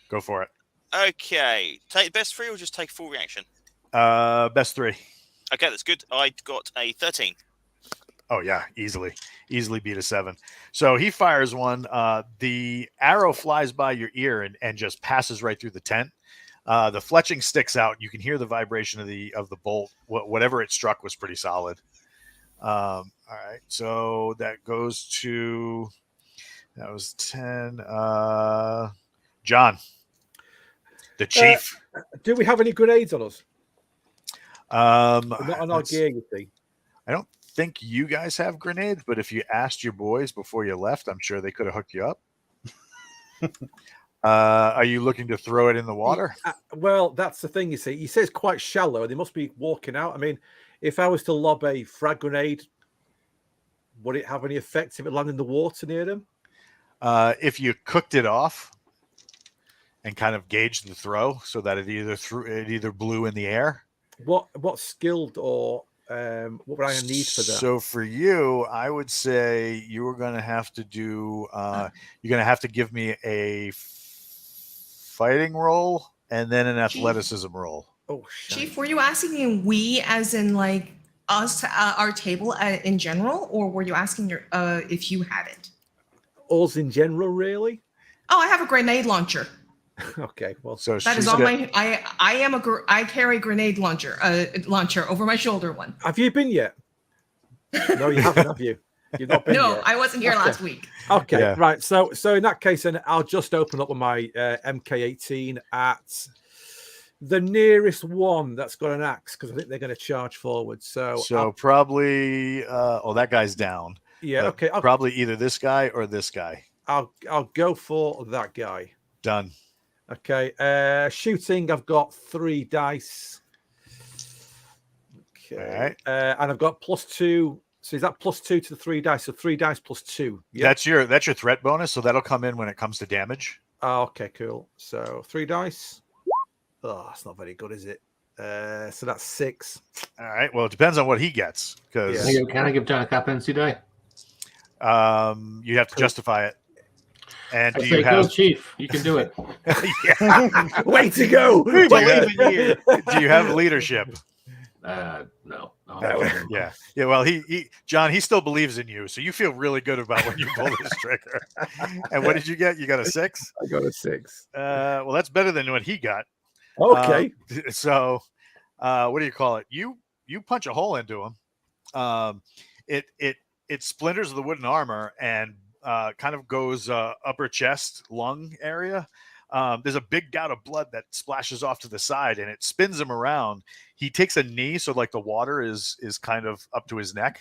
Go for it. Okay. Take best 3 or just take full reaction? Best 3. Okay, that's good. I got a 13. Oh, yeah, easily beat a 7. So he fires one. The arrow flies by your ear and just passes right through the tent. The fletching sticks out. You can hear the vibration of the bolt. Whatever it struck was pretty solid. All right, so that goes to that was 10. John, the chief. Do we have any grenades on us? Not on our gear, you see. I don't think you guys have grenades, but if you asked your boys before you left, I'm sure they could have hooked you up. Are you looking to throw it in the water? Well, that's the thing, you see. You say it's quite shallow, and they must be walking out. I mean, if I was to lob a frag grenade, would it have any effect if it landed in the water near them? If you cooked it off and kind of gauged the throw so that it either blew in the air. What skilled or what would I need for that? So for you, I would say you were going to have to do. You're going to have to give me a fighting roll and then an athleticism roll. Oh, shit. Chief, were you asking we as in us, our table in general, or were you asking if you had it? Us in general, really? Oh, I have a grenade launcher. Okay, well, so that is on my. I carry a grenade launcher over my shoulder. One. Have you been yet? No, you haven't, have you? You've not been No, yet. I wasn't here last week. Okay, Yeah. right. So in that case, then I'll just open up with my MK18 at the nearest one that's got an axe because I think they're going to charge forward. So probably. That guy's down. Yeah. Okay. Probably either this guy or this guy. I'll go for that guy. Done. Okay. Shooting. I've got 3 dice. Okay. All right. And I've got +2. So is that +2 to the 3 dice? So 3 dice +2. Yep. That's your threat bonus. So that'll come in when it comes to damage. Oh, okay, cool. So 3 dice. Oh, that's not very good, is it? So that's 6. All right. Well, it depends on what he gets because Can I give John a competency die? you have to justify it. And I do say, you go, have? Chief. You can do it. Way to go! Do you have leadership? No. Yeah. Well, John, he still believes in you, so you feel really good about when you pull this trigger. And what did you get? You got a 6? I got a 6. Well, that's better than what he got. Okay. So, what do you call it? You punch a hole into him. It splinters the wooden armor and kind of goes upper chest, lung area. There's a big gout of blood that splashes off to the side, and it spins him around. He takes a knee, so like the water is kind of up to his neck.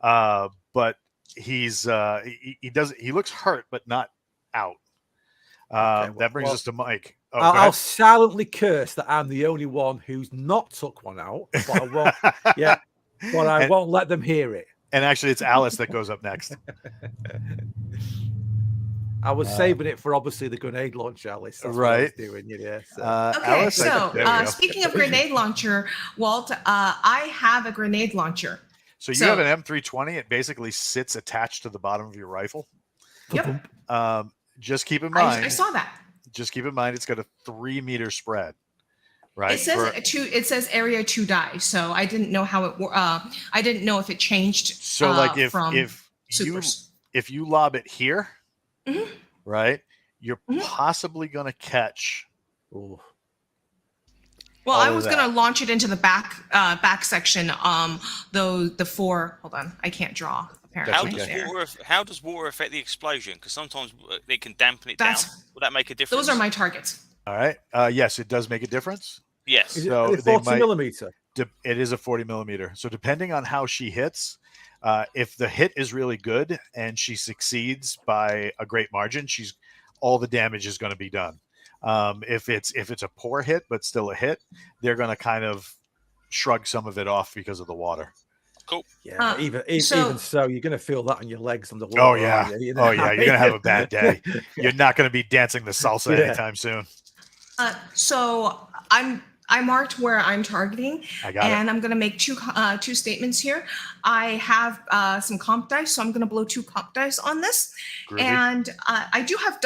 But he's he looks hurt, but not out. That brings us to Mike. Oh, I'll silently curse that I'm the only one who's not took one out, but I won't. Yeah, but I won't let them hear it. And actually, it's Alice that goes up next. I was saving it for obviously the grenade launcher, Alice. That's what I was doing, yeah. So. Okay, Alice, so speaking of grenade launcher, Walt, I have a grenade launcher. So you have an M320. It basically sits attached to the bottom of your rifle. Yep. Just keep in mind. I saw that. Just keep in mind it's got a 3-meter spread. Right. It says it says area 2 die, so I didn't know how it. I didn't know if it changed. So like if you lob it here, right, you're possibly going to catch. Ooh. Well, I was going to launch it into the back section. The 4. Hold on, I can't draw. Apparently, how does water affect the explosion? Because sometimes it can dampen it down. Would that make a difference? Those are my targets. All right. Yes, it does make a difference. Yes. So is it 40 millimeter? It is a 40 millimeter. So depending on how she hits, if the hit is really good and she succeeds by a great margin, all the damage is going to be done. If it's a poor hit but still a hit, they're going to kind of shrug some of it off because of the water. Cool. Yeah, even so, you're going to feel that on your legs on the wall. Oh yeah, you know? Oh yeah, you're going to have a bad day. You're not going to be dancing the salsa anytime soon. So I marked where I'm targeting, and I'm going to make two statements here. I have some comp dice, so I'm going to blow 2 comp dice on this. Groovy. And I do have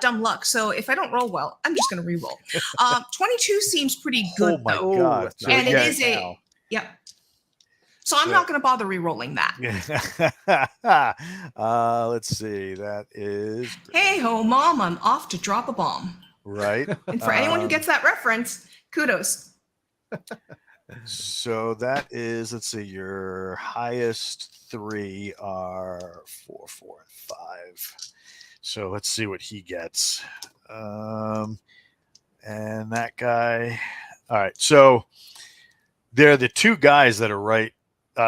dumb luck, so if I don't roll well, I'm just going to re-roll. 22 seems pretty good, though. Oh my god! So and it is a yep. So I'm not going to bother re-rolling that. Let's see. That is. Hey ho, mom! I'm off to drop a bomb. Right. And for anyone who gets that reference, kudos. So that is, let's see, your highest 3 are 4, 4, and 5. So let's see what he gets. And that guy. All right. So there are the 2 guys that are right.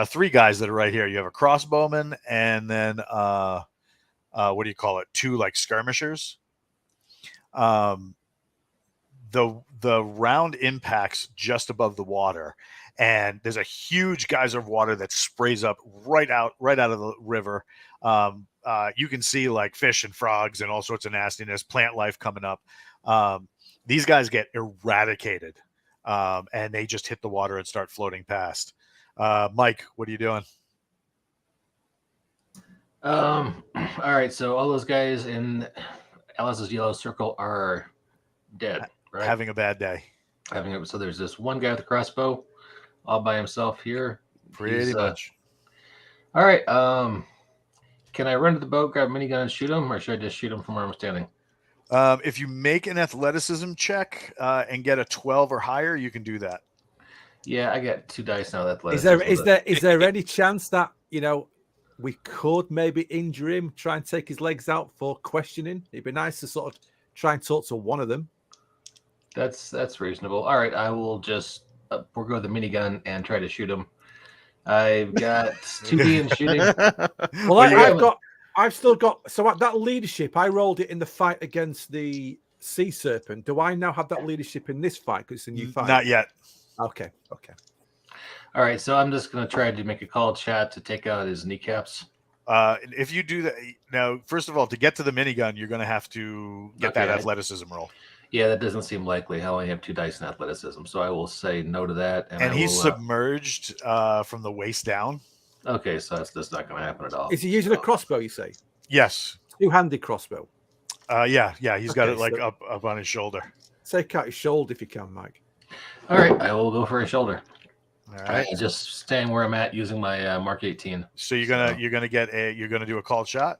3 guys that are right here. You have a crossbowman and then what do you call it? 2 like skirmishers. The round impacts just above the water, and there's a huge geyser of water that sprays up right out of the river. You can see like fish and frogs and all sorts of nastiness, plant life coming up. These guys get eradicated, and they just hit the water and start floating past. Mike, what are you doing? All right, so all those guys in Alice's yellow circle are dead, right? Having a bad day. So there's this one guy with a crossbow all by himself here. Pretty much. All right. Can I run to the boat, grab a minigun, and shoot him, or should I just shoot him from where I'm standing? If you make an athleticism check and get a 12 or higher, you can do that. Yeah, I got 2 dice now. Is there any chance that we could maybe injure him, try and take his legs out for questioning? It'd be nice to sort of try and talk to one of them. That's reasonable. All right, I will just forego the minigun and try to shoot him. I've got 2D in shooting. Well, I've still got. So at that leadership, I rolled it in the fight against the sea serpent. Do I now have that leadership in this fight? Because it's a new fight. Not yet. Okay. All right, so I'm just going to try to make a call chat to take out his kneecaps. If you do that now, first of all, to get to the minigun, you're going to have to get that athleticism roll. Yeah, that doesn't seem likely. I only have 2 dice in athleticism, so I will say no to that. And he's submerged from the waist down. Okay, so that's not going to happen at all. Is he using a crossbow, you say? Yes. 2-handed crossbow. Yeah. He's got it like up on his shoulder. Take out his shoulder if you can, Mike. All right, I will go for his shoulder. All right. Just staying where I'm at using my Mark 18. So you're gonna do a called shot.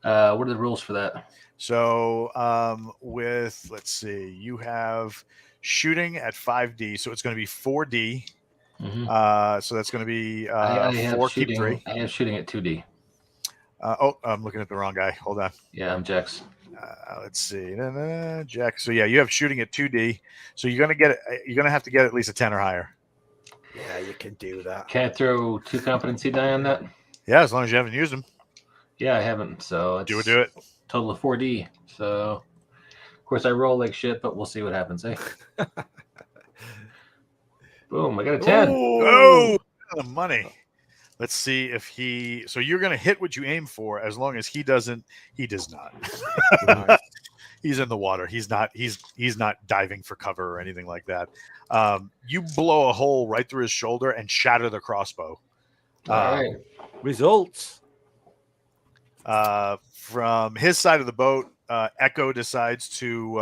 What are the rules for that? So let's see, you have shooting at 5D, so it's going to be 4D. Mm-hmm. So that's going to be I have 4, shooting, keep 3. I have shooting at 2D. I'm looking at the wrong guy. Hold on. Yeah, I'm Jex. Let's see, Jack. So yeah, you have shooting at 2D. So you're gonna have to get at least a 10 or higher. Yeah, you can do that. Can I throw 2 competency die on that? Yeah, as long as you haven't used them. Yeah, I haven't. So it's Do it. total of 4D. So of course I roll like shit, but we'll see what happens, eh? Boom! I got a 10. Oh, the money. Let's see if he. So you're gonna hit what you aim for, as long as he doesn't. He does not. Nice. He's in the water. He's not diving for cover or anything like that. You blow a hole right through his shoulder and shatter the crossbow. All right. Results. From his side of the boat, Echo decides to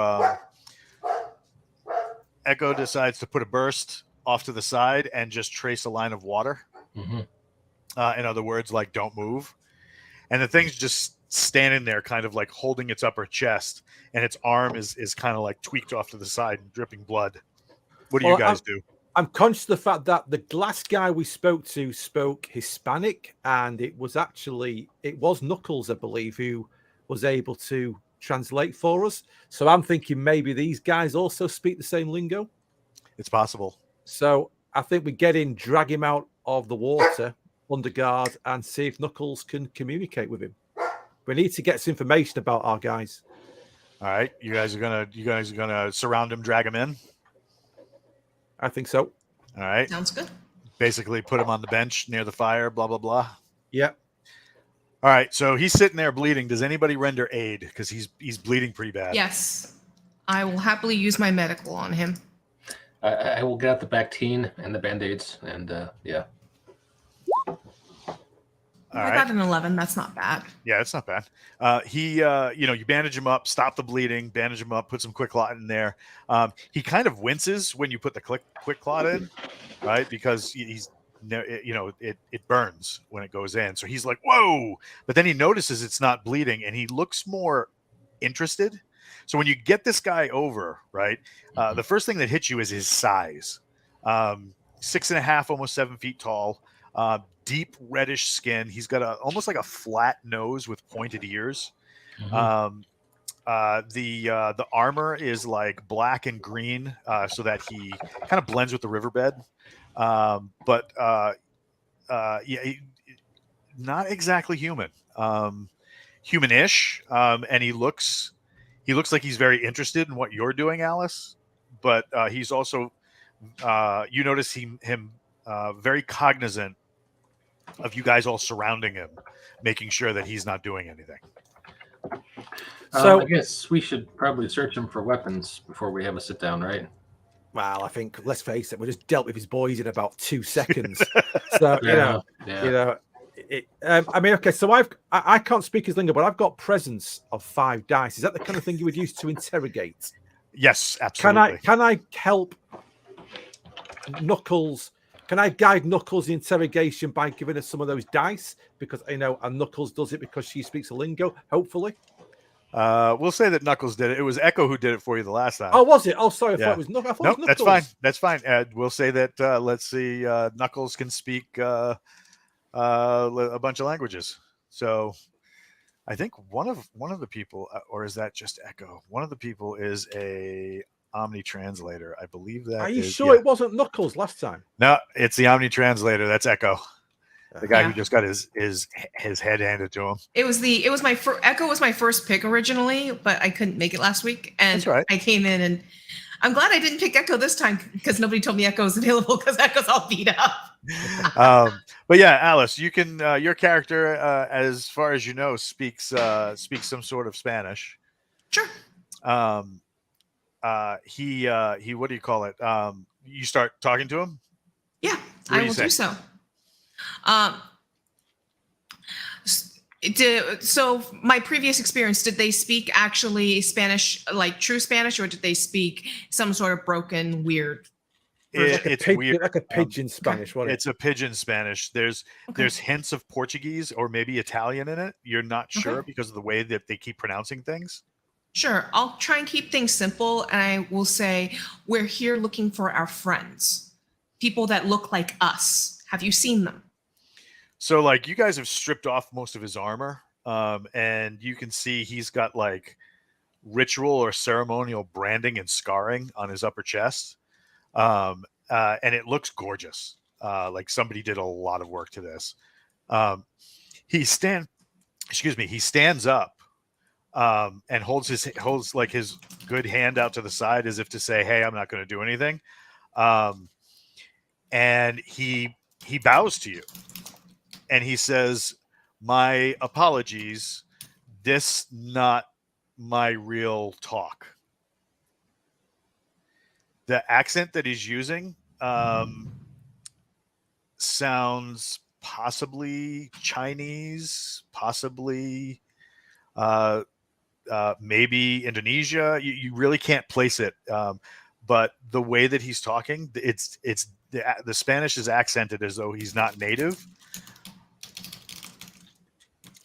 put a burst off to the side and just trace a line of water. Mm-hmm. In other words, like, don't move. And the thing's just standing there, kind of like holding its upper chest, and its arm is kind of like tweaked off to the side and dripping blood. What do you guys do? I'm conscious of the fact that the last guy we spoke to spoke Hispanic, and it was Knuckles, I believe, who was able to translate for us. So I'm thinking maybe these guys also speak the same lingo. It's possible. So I think we get in, drag him out of the water under guard, and see if Knuckles can communicate with him. We need to get some information about our guys. All right, you guys are gonna surround him, drag him in. I think so. All right. Sounds good. Basically, put him on the bench near the fire. Blah blah blah. Yeah. All right. So he's sitting there bleeding. Does anybody render aid? Because he's bleeding pretty bad. Yes. I will happily use my medical on him. I will get out the Bactine and the Band-Aids, and yeah. I got an 11. That's not bad. Yeah, it's not bad. You bandage him up, stop the bleeding, bandage him up, put some quick clot in there. He kind of winces when you put the quick clot in, right? Because it burns when it goes in. So he's like, whoa! But then he notices it's not bleeding, and he looks more interested. So when you get this guy over, right, the first thing that hits you is his size. 6.5, almost 7 feet tall. Deep reddish skin. He's got almost like a flat nose with pointed ears. Mm-hmm. The armor is like black and green, so that he kind of blends with the riverbed. Not exactly human. Human-ish, and he looks like he's very interested in what you're doing, Alice. But he's also, you notice him very cognizant of you guys all surrounding him, making sure that he's not doing anything. So I guess we should probably search him for weapons before we have a sit down, right? Well, I think, let's face it, we just dealt with his boys in about 2 seconds. So I mean, okay. So I can't speak his lingo, but I've got presence of 5 dice. Is that the kind of thing you would use to interrogate? Yes, absolutely. Can I help Knuckles? Can I guide Knuckles in interrogation by giving her some of those dice? Because and Knuckles does it because she speaks a lingo, hopefully. We'll say that Knuckles did it. It was Echo who did it for you the last time. Oh, was it? Oh, sorry. I thought it was Knuckles. No, that's fine. That's fine. We'll say that, let's see, Knuckles can speak a bunch of languages. So I think one of the people, or is that just Echo? One of the people is a Omni translator. I believe that. Are you sure it wasn't Knuckles last time? No, it's the Omni translator. That's Echo, the guy who just got his head handed to him. Echo was my first pick originally, but I couldn't make it last week, and That's right. I came in, and I'm glad I didn't pick Echo this time because nobody told me Echo was available because Echo's all beat up. But yeah, Alice, you can your character, as far as you know, speaks some sort of Spanish. Sure. He what do you call it? You start talking to him? Yeah, I will do so. So my previous experience, did they speak actually Spanish, like true Spanish, or did they speak some sort of broken, weird Like a pidgin Spanish, wasn't it? It's a pidgin Spanish. There's hints of Portuguese or maybe Italian in it. You're not sure because of the way that they keep pronouncing things. Sure. I'll try and keep things simple. And I will say, we're here looking for our friends, people that look like us. Have you seen them? So, like, you guys have stripped off most of his armor, and you can see he's got like ritual or ceremonial branding and scarring on his upper chest, and it looks gorgeous. Like somebody did a lot of work to this. He stands up and holds like his good hand out to the side as if to say, "Hey, I'm not going to do anything." And he bows to you, and he says, "My apologies. This not my real talk." The accent that he's using sounds possibly Chinese, possibly maybe Indonesia. You really can't place it, but the way that he's talking, the Spanish is accented as though he's not native.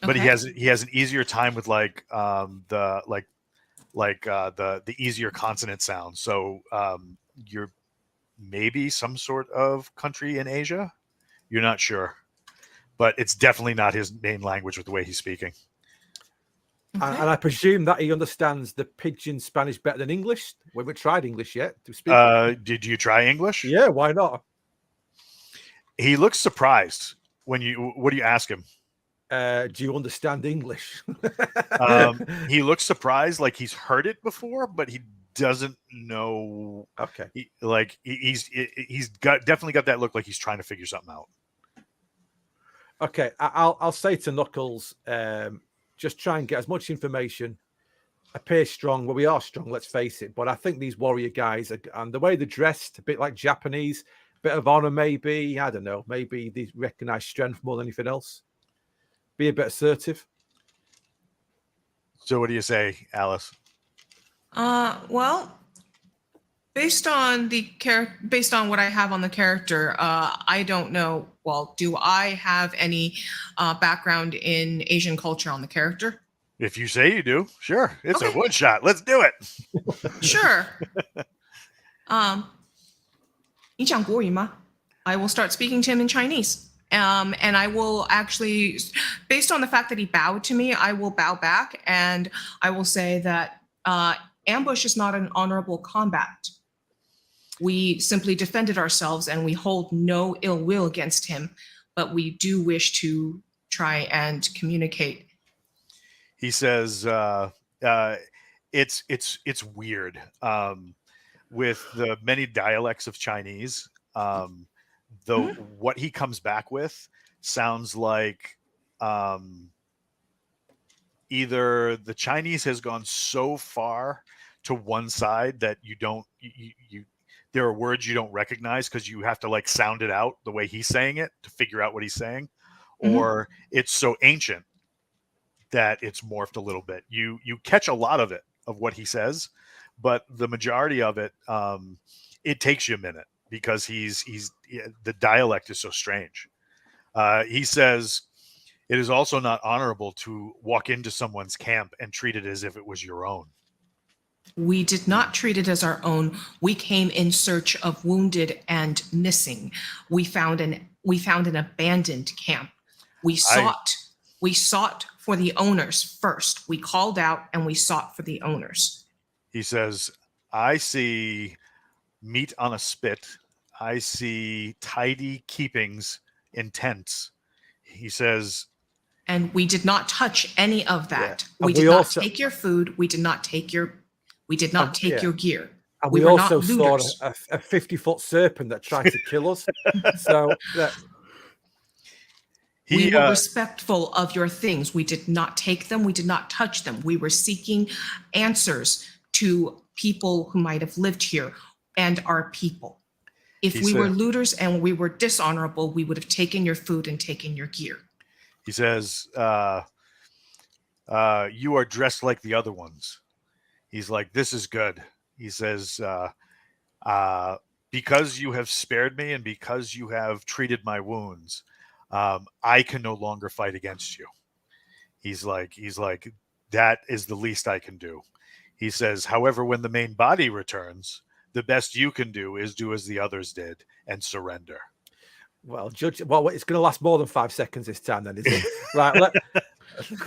But he has an easier time with the easier consonant sounds. So you're maybe some sort of country in Asia. You're not sure, but it's definitely not his main language with the way he's speaking. And I presume that he understands the pidgin Spanish better than English. We haven't tried English yet to speak. Did you try English? Yeah, why not? He looks surprised what do you ask him? Do you understand English? He looks surprised, like he's heard it before, but he doesn't know. Okay. He's definitely got that look like he's trying to figure something out. Okay, I'll say to Knuckles, just try and get as much information. Appear strong. Well, we are strong, let's face it. But I think these warrior guys and the way they're dressed, a bit like Japanese, bit of honor, maybe. I don't know. Maybe they recognize strength more than anything else. Be a bit assertive. So, what do you say, Alice? Well, based on what I have on the character, I don't know. Well, do I have any background in Asian culture on the character? If you say you do, sure. It's a one shot. Let's do it. Sure. 你讲国语吗? I will start speaking to him in Chinese. And I will actually, based on the fact that he bowed to me, I will bow back and I will say that ambush is not an honorable combat. We simply defended ourselves and we hold no ill will against him, but we do wish to try and communicate. He says, it's weird. With the many dialects of Chinese, what he comes back with sounds like either the Chinese has gone so far to one side that there are words you don't recognize because you have to like sound it out the way he's saying it to figure out what he's saying, or it's so ancient that it's morphed a little bit. You catch a lot of what he says, but the majority of it, it takes you a minute because the dialect is so strange. He says, it is also not honorable to walk into someone's camp and treat it as if it was your own. We did not treat it as our own. We came in search of wounded and missing. We found an abandoned camp. We sought for the owners first. We called out and we sought for the owners. He says, I see meat on a spit. I see tidy keepings in tents. He says, and we did not touch any of that. Yeah. We did not take your food. We did not take your your gear. And we also saw a 50-foot serpent that tried to kill us. So we were respectful of your things. We did not take them. We did not touch them. We were seeking answers to people who might have lived here and our people. If we were looters and we were dishonorable, we would have taken your food and taken your gear. He says, you are dressed like the other ones. He's like, this is good. He says, because you have spared me and because you have treated my wounds, I can no longer fight against you. He's like, that is the least I can do. He says, however, when the main body returns, the best you can do is do as the others did and surrender. Well, it's going to last more than 5 seconds this time, then, is it? Right.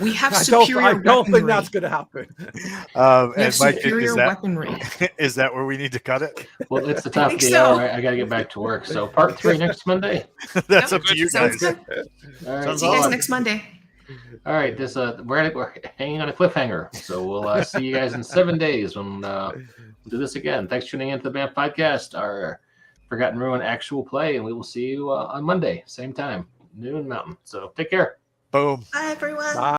We have I superior don't think weaponry. that's going to happen. We have And Mike, superior weaponry. is that where we need to cut it? Well, it's the top of think the so. hour. I got to get back to work. So part 3 next Monday. That's Yep. up to you Sounds guys. good. All right. See you guys next Monday. All right. We're hanging on a cliffhanger. So we'll see you guys in 7 days when we'll do this again. Thanks for tuning into the BAM podcast, our Forgotten Ruin actual play, and we will see you on Monday, same time, noon Mountain. So take care. Boom. Bye, everyone. Bye.